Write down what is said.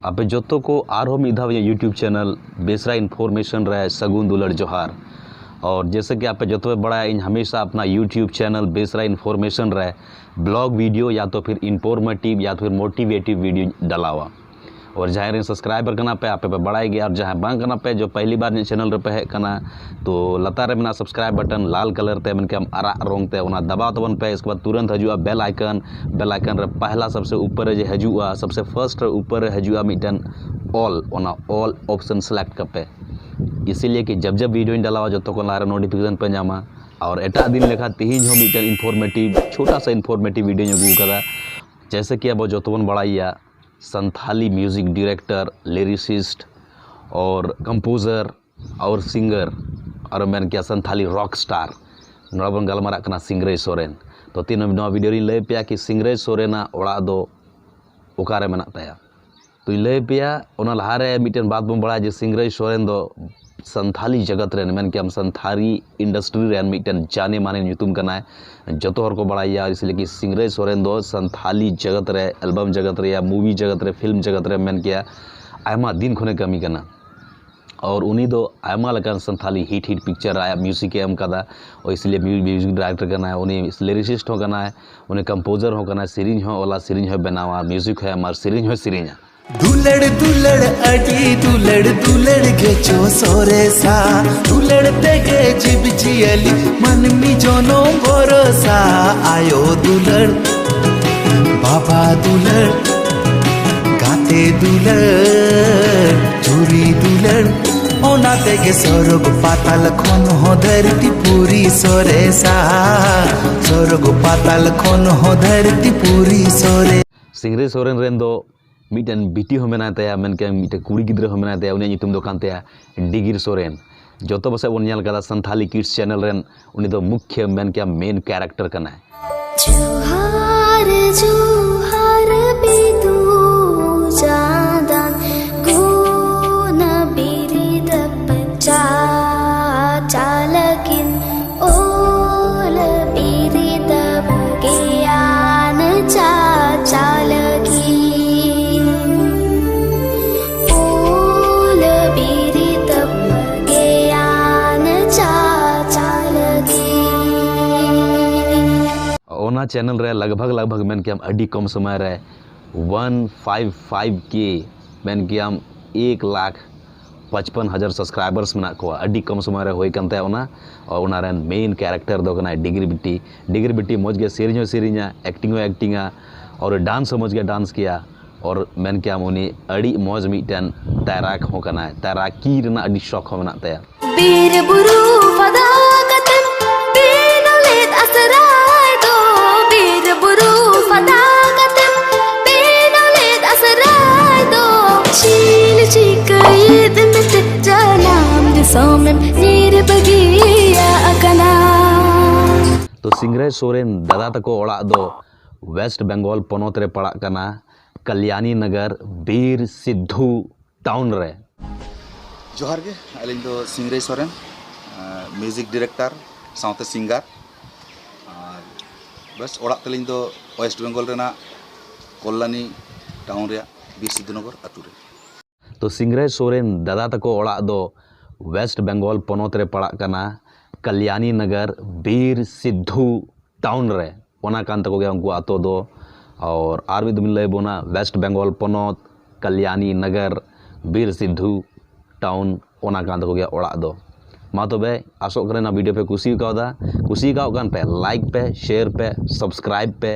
आपे जोतो को आरो मिद धाव यूट्यूब चैनल बेसरा इन्फॉर्मेशन रहे सगुन दुलड़ जोहार। और जैसे कि आपे जोतो बड़ा इन हमेशा अपना यूट्यूब चैनल बेसरा इन्फॉर्मेशन रहे ब्लॉग वीडियो या तो फिर इन्फॉर्मेटिव या तो फिर मोटिवेटिव वीडियो डलावा। और जहाँ सब्सक्राइबर करना पे आपे बड़ाई गया और जहाँ बांग करना पे जो पहली बार चैनल रे पे है करना तो लतार में सब्सक्राइब बटन लाल कलर ते मन के हम आरा रोंग ते उना दबाव तबन पे इसके बाद तुरंत हजुआ बेल आइकन रे पहला सबसे ऊपर जे हजुआ सबसे फर्स्ट ऊपर हजुआ मिटन ऑल ऑप्शन सेलेक्ट करपे, इसीलिए कि जब जब वीडियो डालावा जो तो लारे नोटिफिकेशन पे जामा। और एटा दिन लेखा तीन हो मिटन इन्फॉर्मेटिव छोटा सा इन्फॉर्मेटिव वीडियो अगू कदा। जैसे कि अब जो तो बड़ाइया संथाली म्यूज़िक डायरेक्टर, लिरिसिस्ट और कंपोज़र और सिंगर और मैंने क्या संथाली रॉक स्टार नोबन गलमारा कना सिंगरेज सोरेन। तो तीन वीडियो लय पे कि सिंगरेज सोरेना ओड़ा दो ओकारे मेना ताया तो लय पे ओना लहारे मिटन बात बम बड़ा जे सिंगरेज सोरेन दो संथाली जगत रेन मैंने क्या संथाली इंडस्ट्री रेन मिटन जाने माने ᱧᱩᱛᱩᱢ कना जो हर को बड़ाइया। इसलिए कि सिंगरेज सोरेन दो संथाली जगत रे एल्बम जगत रे या मूवी जगत रे फिल्म जगत रे मैंने क्या आयमा दिन खुने कमी कना। और उन्हीं दो आयमा लगा संथाली हिट पिक्चर आया म्यूजिक एम कदा और इसलिए म्यूजिक डायरेक्टर करना है, उन्हीं लिरिसिस्ट हो करना है, उन्हें कंपोजर हो करना है, सिरिंज हो ओला सिरिंज हो बनावा म्यूजिक है हमार सिरिंज हो सिरिंजा दुलड़ दुलड़ अडी दुलड़ दुलड़ गेचो सोरेसा दुलड़ तेगे जिब जियली मन मी जोनो भरोसा आयो दुलड़ बाबा दुलड़ गाते दुलड़ चूरी दुलड़ ओना तेगे स्वर्ग पाताल खन हो धरती पूरी सोरेसा स्वर्ग पाताल खन हो धरती पूरी सोरे। सिंगरेज सोरेन रेन दो मिटन बीटी हो मेना तया मेनके मिटे कुड़ी गिद्रा हो मेना तया उनी ᱧᱩᱛᱩᱢ दो कान तया डिगिर सोरेन जो तो बसे बोन कदा संथाली किड्स चैनल रेन उनी दो मुख्य मेनके मेन कैरेक्टर कना है। जोहार जोहार बेदू जादान गुना बिरिद पचा चालकिन ओल बिरिद बगेयान चा चालकी ओना चैनल रे लगभग मैंने कि हम अड़ी कम समय रे 155K मैंने कि हम 1,55,000 सब्सक्राइबर्स में को अड़ी कम समय रे होई कंते ओना और ओना रे मेन कैरेक्टर दो कना डिग्री बिट्टी मौज के सिरिंजा एक्टिंगा और डांस मौज के डांस किया और मैंने कि हम उनी अड़ी मौज मिटन तैराक हो कना तैराकी रना अड़ी शौक हो मना तया बीर बुरु फदाकतन बेनलेत असराय दो बीर बुरु फदाकतन बेनलेत असराय दो चील चिकयद में जनाम दिसोमम नीर बगिया अकना। तो सिंगरेज सोरेन दादा तको ओड़ा दो वेस्ट बंगाल पनोत रे पड़ा कना कल्याणी नगर बीर सिद्धू टाउन रे। जोहार गे अलिंग दो सिंगरेज Soren music director south singer बस ओड़ा तलिंग दो वेस्ट बंगाल रेना कल्याणी टाउन रे बीर सिद्धू नगर अतु रे। तो सिंगरेज सोरेन दादा तको ओड़ा दो वेस्ट बंगाल पनोत रे पड़ा कना कल्याणी नगर बीर सिद्धू टाउन रे ओना कान तको गया उनको आतो दो और आर भी लय बोना वेस्ट बंगाल पनोत कल्याणी नगर बीर सिद्धू टाउन ओना कान तको गया ओड़ा दो मा तो बे आसो करे ना वीडियो पे कुसी कादा पे लाइक पे शेयर पे सब्सक्राइब पे।